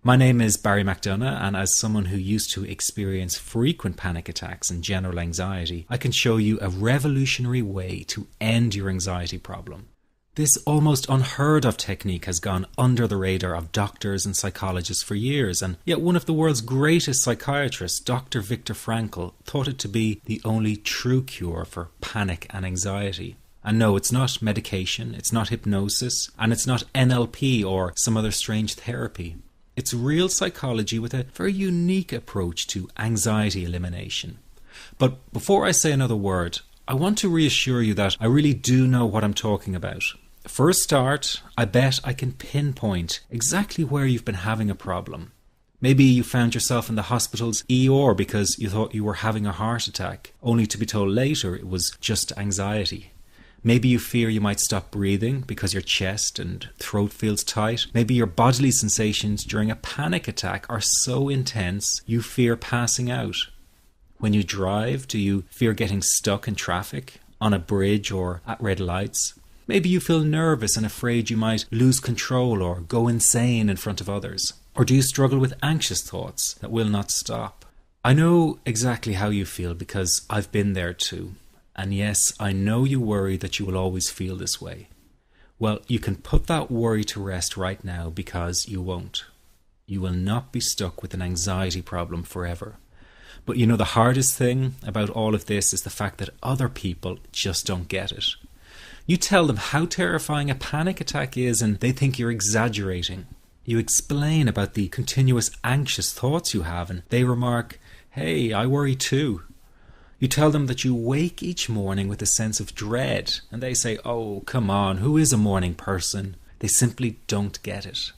My name is Barry McDonough, and as someone who used to experience frequent panic attacks and general anxiety, I can show you a revolutionary way to end your anxiety problem. This almost unheard of technique has gone under the radar of doctors and psychologists for years, and yet one of the world's greatest psychiatrists, Dr. Viktor Frankl, thought it to be the only true cure for panic and anxiety. And no, it's not medication, it's not hypnosis, and it's not NLP or some other strange therapy. It's real psychology with a very unique approach to anxiety elimination. But before I say another word, I want to reassure you that I really do know what I'm talking about. For a start, I bet I can pinpoint exactly where you've been having a problem. Maybe you found yourself in the hospital's ER because you thought you were having a heart attack, only to be told later it was just anxiety. Maybe you fear you might stop breathing because your chest and throat feels tight. Maybe your bodily sensations during a panic attack are so intense you fear passing out. When you drive, do you fear getting stuck in traffic, on a bridge or at red lights? Maybe you feel nervous and afraid you might lose control or go insane in front of others. Or do you struggle with anxious thoughts that will not stop? I know exactly how you feel because I've been there too. And yes, I know you worry that you will always feel this way. Well, you can put that worry to rest right now because you won't. You will not be stuck with an anxiety problem forever. But you know, the hardest thing about all of this is the fact that other people just don't get it. You tell them how terrifying a panic attack is and they think you're exaggerating. You explain about the continuous anxious thoughts you have and they remark, "Hey, I worry too." You tell them that you wake each morning with a sense of dread, and they say, "Oh, come on, who is a morning person?" They simply don't get it.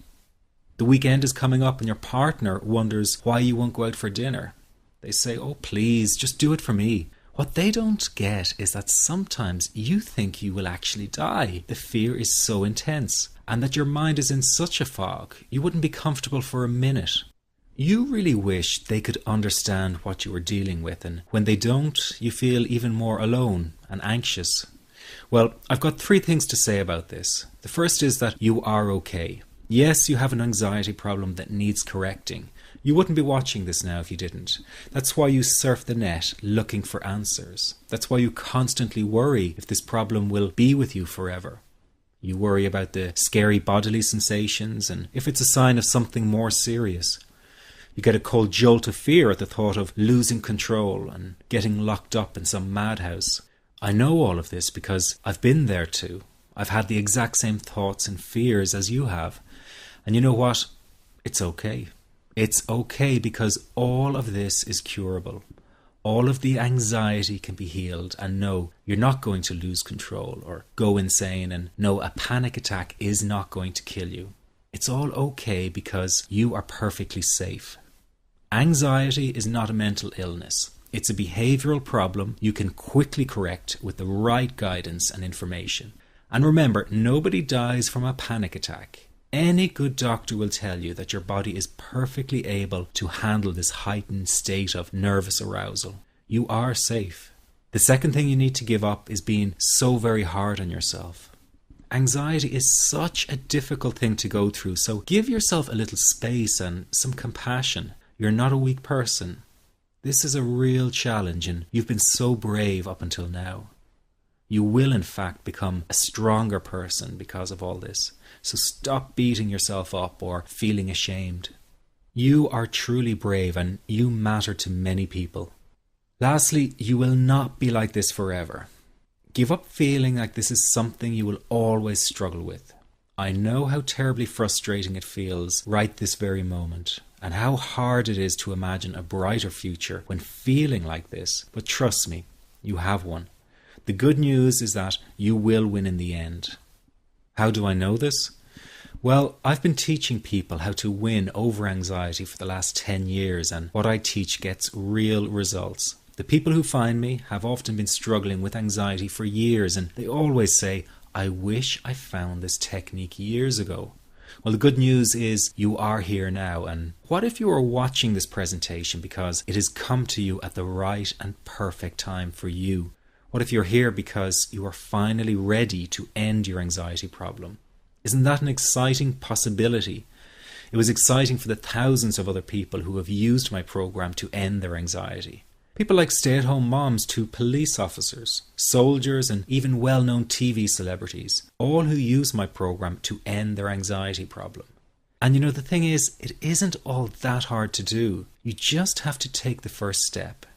The weekend is coming up and your partner wonders why you won't go out for dinner. They say, "Oh, please, just do it for me." What they don't get is that sometimes you think you will actually die. The fear is so intense, and that your mind is in such a fog, you wouldn't be comfortable for a minute. You really wish they could understand what you are dealing with, and when they don't, you feel even more alone and anxious. Well, I've got 3 things to say about this. The first is that you are okay. Yes, you have an anxiety problem that needs correcting. You wouldn't be watching this now if you didn't. That's why you surf the net looking for answers. That's why you constantly worry if this problem will be with you forever. You worry about the scary bodily sensations and if it's a sign of something more serious. You get a cold jolt of fear at the thought of losing control and getting locked up in some madhouse. I know all of this because I've been there too. I've had the exact same thoughts and fears as you have. And you know what? It's okay. It's okay because all of this is curable. All of the anxiety can be healed, and no, you're not going to lose control or go insane, and no, a panic attack is not going to kill you. It's all okay because you are perfectly safe. Anxiety is not a mental illness. It's a behavioral problem you can quickly correct with the right guidance and information. And remember, nobody dies from a panic attack. Any good doctor will tell you that your body is perfectly able to handle this heightened state of nervous arousal. You are safe. The second thing you need to give up is being so very hard on yourself. Anxiety is such a difficult thing to go through, so give yourself a little space and some compassion. You're not a weak person. This is a real challenge and you've been so brave up until now. You will in fact become a stronger person because of all this. So stop beating yourself up or feeling ashamed. You are truly brave and you matter to many people. Lastly, you will not be like this forever. Give up feeling like this is something you will always struggle with. I know how terribly frustrating it feels right this very moment, and how hard it is to imagine a brighter future when feeling like this, but trust me, you have one. The good news is that you will win in the end. How do I know this? Well, I've been teaching people how to win over anxiety for the last 10 years, and what I teach gets real results. The people who find me have often been struggling with anxiety for years, and they always say, "I wish I found this technique years ago." Well, the good news is you are here now, and what if you are watching this presentation because it has come to you at the right and perfect time for you? What if you're here because you are finally ready to end your anxiety problem? Isn't that an exciting possibility? It was exciting for the thousands of other people who have used my program to end their anxiety. People like stay-at-home moms to police officers, soldiers, and even well-known TV celebrities, all who use my program to end their anxiety problem. And the thing is, it isn't all that hard to do. You just have to take the first step.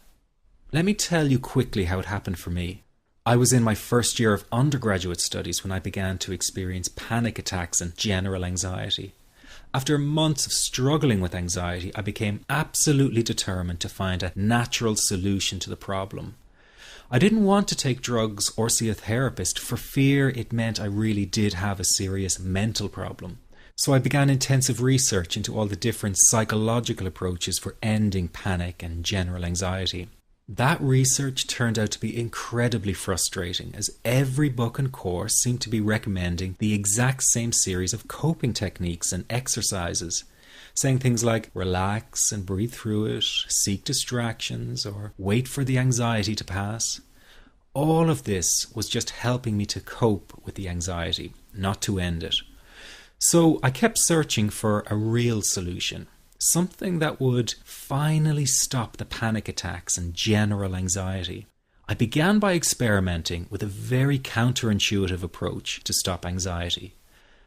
Let me tell you quickly how it happened for me. I was in my first year of undergraduate studies when I began to experience panic attacks and general anxiety. After months of struggling with anxiety, I became absolutely determined to find a natural solution to the problem. I didn't want to take drugs or see a therapist for fear it meant I really did have a serious mental problem. So I began intensive research into all the different psychological approaches for ending panic and general anxiety. That research turned out to be incredibly frustrating, as every book and course seemed to be recommending the exact same series of coping techniques and exercises, saying things like relax and breathe through it, seek distractions, or wait for the anxiety to pass. All of this was just helping me to cope with the anxiety, not to end it. So I kept searching for a real solution. Something that would finally stop the panic attacks and general anxiety. I began by experimenting with a very counterintuitive approach to stop anxiety.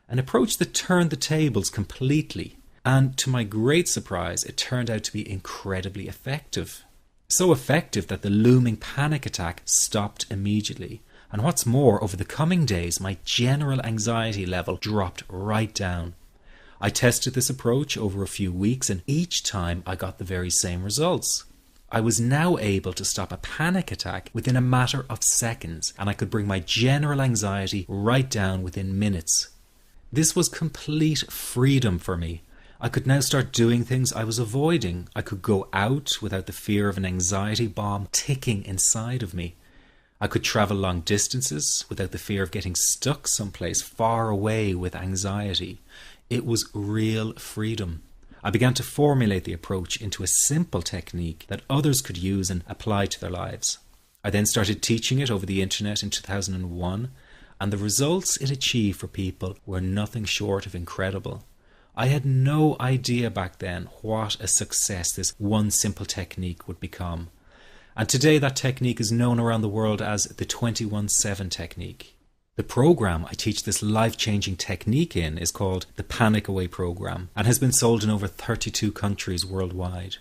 An approach that turned the tables completely, and to my great surprise, it turned out to be incredibly effective. So effective that the looming panic attack stopped immediately. And what's more, over the coming days, my general anxiety level dropped right down. I tested this approach over a few weeks, and each time I got the very same results. I was now able to stop a panic attack within a matter of seconds, and I could bring my general anxiety right down within minutes. This was complete freedom for me. I could now start doing things I was avoiding. I could go out without the fear of an anxiety bomb ticking inside of me. I could travel long distances without the fear of getting stuck someplace far away with anxiety. It was real freedom. I began to formulate the approach into a simple technique that others could use and apply to their lives. I then started teaching it over the internet in 2001, and the results it achieved for people were nothing short of incredible. I had no idea back then what a success this one simple technique would become. And today that technique is known around the world as the 21-7 technique. The program I teach this life-changing technique in is called the Panic Away program and has been sold in over 32 countries worldwide.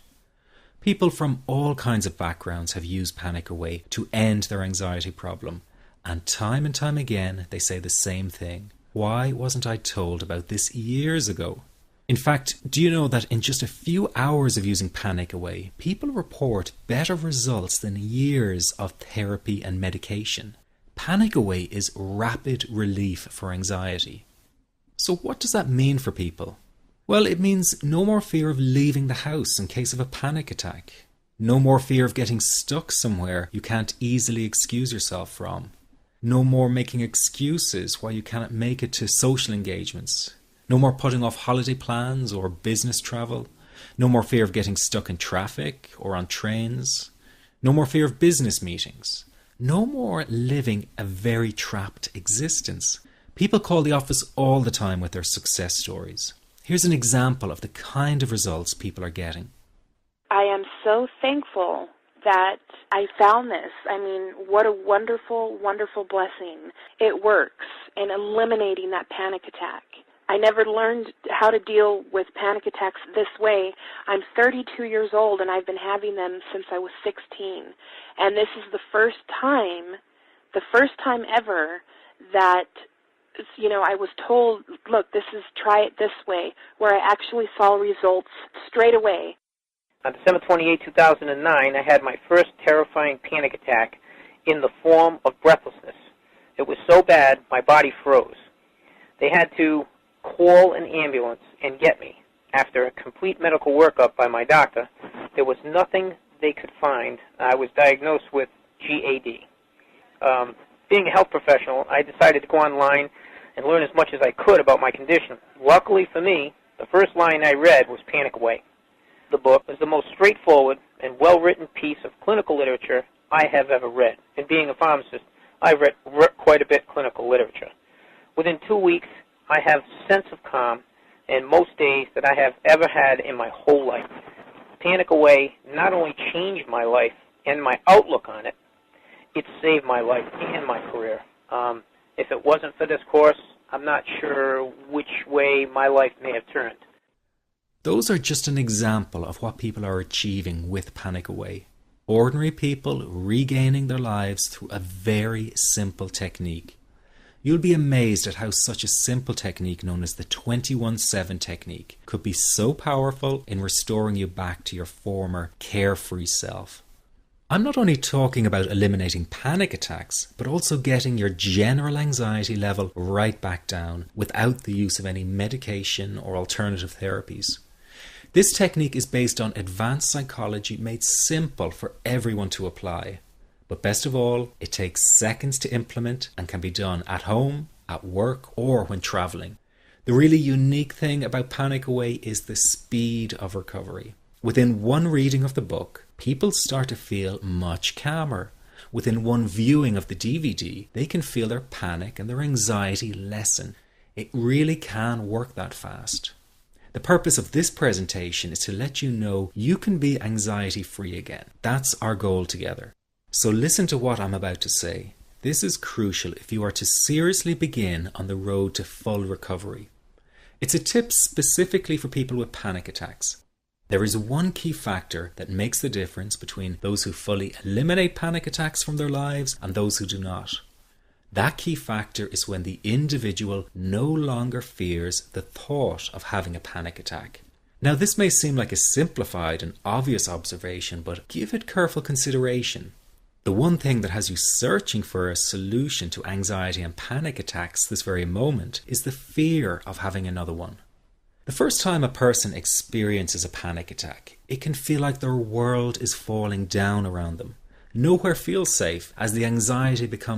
People from all kinds of backgrounds have used Panic Away to end their anxiety problem, and time again they say the same thing. Why wasn't I told about this years ago? In fact, do you know that in just a few hours of using Panic Away, people report better results than years of therapy and medication? Panic Away is rapid relief for anxiety. So what does that mean for people? Well, it means no more fear of leaving the house in case of a panic attack. No more fear of getting stuck somewhere you can't easily excuse yourself from. No more making excuses why you cannot make it to social engagements. No more putting off holiday plans or business travel. No more fear of getting stuck in traffic or on trains. No more fear of business meetings. No more living a very trapped existence. People call the office all the time with their success stories. Here's an example of the kind of results people are getting. I am so thankful that I found this. I mean, what a wonderful, wonderful blessing. It works in eliminating that panic attack. I never learned how to deal with panic attacks this way. I'm 32 years old and I've been having them since I was 16. And this is the first time ever that, I was told, look, try it this way, where I actually saw results straight away. On December 28, 2009, I had my first terrifying panic attack in the form of breathlessness. It was so bad, my body froze. They had to call an ambulance and get me. After a complete medical workup by my doctor, there was nothing they could find. I was diagnosed with GAD. Being a health professional, I decided to go online and learn as much as I could about my condition. Luckily for me, the first line I read was Panic Away. The book was the most straightforward and well-written piece of clinical literature I have ever read. And being a pharmacist, I've read quite a bit of clinical literature. Within 2 weeks, I have a sense of calm and most days that I have ever had in my whole life. Panic Away not only changed my life and my outlook on it, it saved my life and my career. If it wasn't for this course, I'm not sure which way my life may have turned. Those are just an example of what people are achieving with Panic Away. Ordinary people regaining their lives through a very simple technique. You'll be amazed at how such a simple technique known as the 21-7 technique could be so powerful in restoring you back to your former carefree self. I'm not only talking about eliminating panic attacks, but also getting your general anxiety level right back down without the use of any medication or alternative therapies. This technique is based on advanced psychology made simple for everyone to apply. But best of all, it takes seconds to implement and can be done at home, at work, or when traveling. The really unique thing about Panic Away is the speed of recovery. Within one reading of the book, people start to feel much calmer. Within one viewing of the DVD, they can feel their panic and their anxiety lessen. It really can work that fast. The purpose of this presentation is to let you know you can be anxiety-free again. That's our goal together. So listen to what I'm about to say. This is crucial if you are to seriously begin on the road to full recovery. It's a tip specifically for people with panic attacks. There is one key factor that makes the difference between those who fully eliminate panic attacks from their lives and those who do not. That key factor is when the individual no longer fears the thought of having a panic attack. Now, this may seem like a simplified and obvious observation, but give it careful consideration. The one thing that has you searching for a solution to anxiety and panic attacks this very moment is the fear of having another one. The first time a person experiences a panic attack, it can feel like their world is falling down around them. Nowhere feels safe as the anxiety becomes